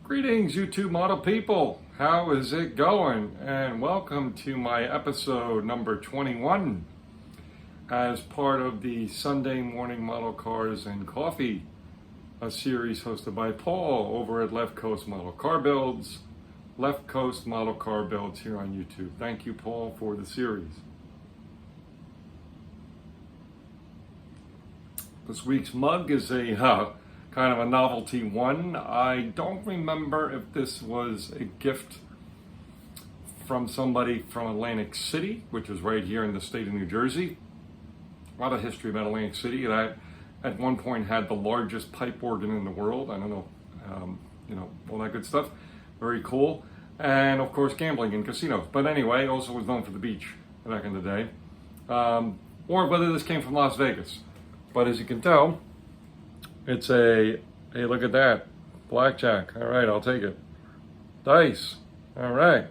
Greetings, YouTube model people. How is it going? And welcome to my episode number 21 as part of the Sunday Morning Model Cars and Coffee, a series hosted by Paul over at Left Coast Model Car Builds, Left Coast Model Car Builds here on YouTube. Thank you, Paul, for the series. This week's mug is a kind of a novelty one. I don't remember if this was a gift from somebody from Atlantic City, which is right here in the state of New Jersey. A lot of history about Atlantic City. That at one point had the largest pipe organ in the world. I don't know, all that good stuff. Very cool. And of course, gambling and casinos. But anyway, also was known for the beach back in the day. Or whether this came from Las Vegas. But as you can tell, it's hey, look at that. Blackjack. All right, I'll take it. Dice. All right.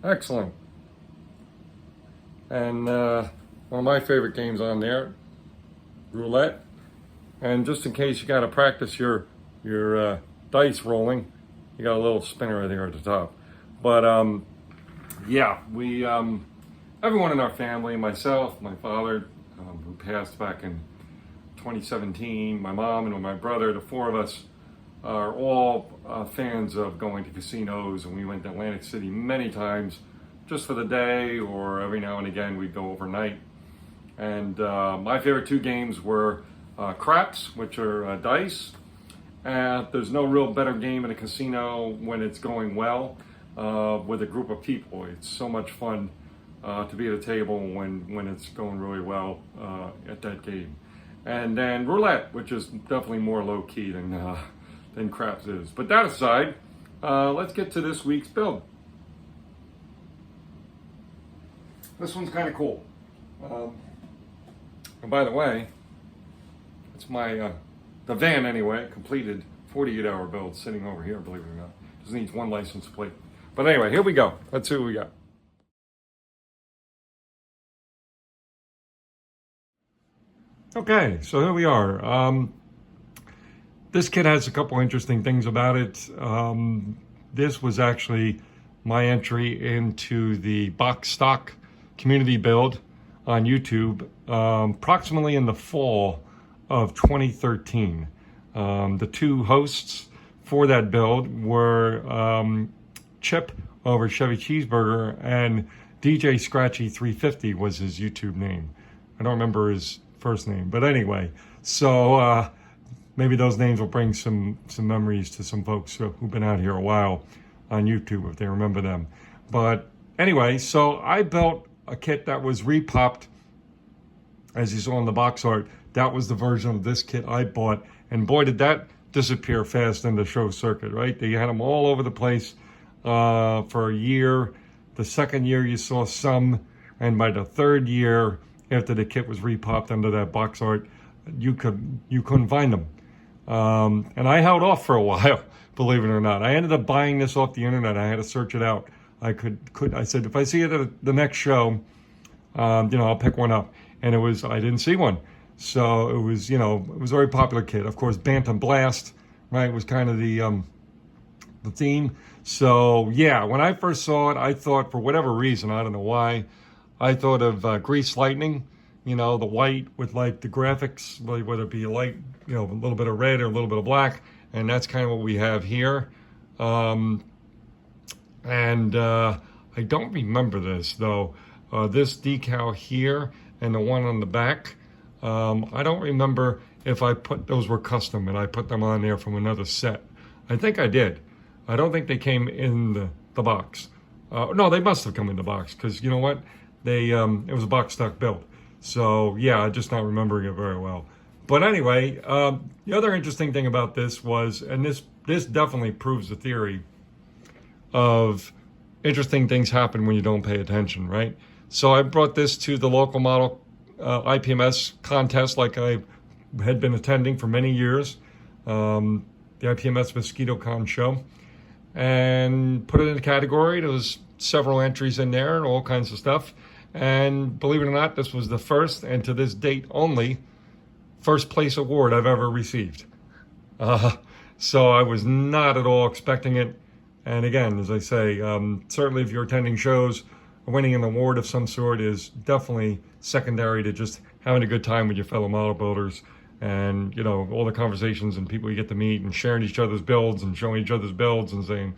Excellent. And one of my favorite games on there, roulette. And just in case you got to practice your dice rolling, you got a little spinner right there at the top. But yeah, we everyone in our family, myself, my father, who passed back in 2017, my mom and my brother, the four of us are all fans of going to casinos, and we went to Atlantic City many times just for the day, or every now and again we'd go overnight. And my favorite two games were craps, which are dice. There's no real better game in a casino when it's going well with a group of people. It's so much fun to be at a table when it's going really well at that game. And then roulette, which is definitely more low-key than craps is. But that aside, let's get to this week's build. This one's kind of cool. And by the way, it's my, the van anyway, completed 48-hour build sitting over here, believe it or not. Just needs one license plate. But anyway, here we go. Let's see what we got. Okay, so here we are. This kit has a couple interesting things about it. This was actually my entry into the box stock community build on YouTube, approximately in the fall of 2013. The two hosts for that build were Chip over Chevy Cheeseburger, and DJ Scratchy 350 was his YouTube name. I don't remember his first name, but anyway, so maybe those names will bring some memories to some folks who've been out here a while on YouTube, if they remember them. But anyway, so I built a kit that was repopped, as you saw in the box art. That was the version of this kit I bought, and boy, did that disappear fast in the show circuit, right? They had them all over the place for a year. The second year you saw some, and by the third year, after the kit was repopped under that box art, you couldn't find them. And I held off for a while, believe it or not. I ended up buying this off the internet. I had to search it out. I said, if I see it at the next show, I'll pick one up. And I didn't see one. So it was a very popular kit. Of course, Bantam Blast, right, was kind of the theme. So yeah, when I first saw it, I thought, for whatever reason, I don't know why, I thought of Grease Lightning, the white with like the graphics, whether it be light, a little bit of red or a little bit of black. And that's kind of what we have here. I don't remember this though. This decal here and the one on the back. I don't remember if those were custom and I put them on there from another set. I think I did. I don't think they came in the box. No, they must have come in the box, because you know what? It was a box stock build. So yeah, I'm just not remembering it very well. But anyway, the other interesting thing about this was, and this definitely proves the theory of interesting things happen when you don't pay attention, right? So I brought this to the local model IPMS contest, like I had been attending for many years, the IPMS MosquitoCon show, and put it in a category. There was several entries in there and all kinds of stuff. And believe it or not, this was the first, and to this date only, first place award I've ever received. So I was not at all expecting it. And again, as I say, certainly if you're attending shows, winning an award of some sort is definitely secondary to just having a good time with your fellow model builders, and all the conversations and people you get to meet and sharing each other's builds and showing each other's builds and saying,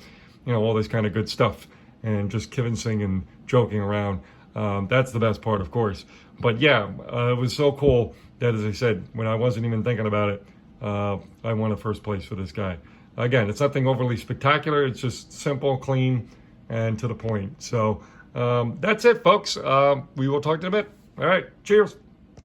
all this kind of good stuff and just kibitzing and joking around. That's the best part, of course. But yeah, it was so cool that, as I said, when I wasn't even thinking about it, I won a first place for this guy. Again, it's nothing overly spectacular. It's just simple, clean, and to the point. So that's it, folks. We will talk to you in a bit. All right. Cheers.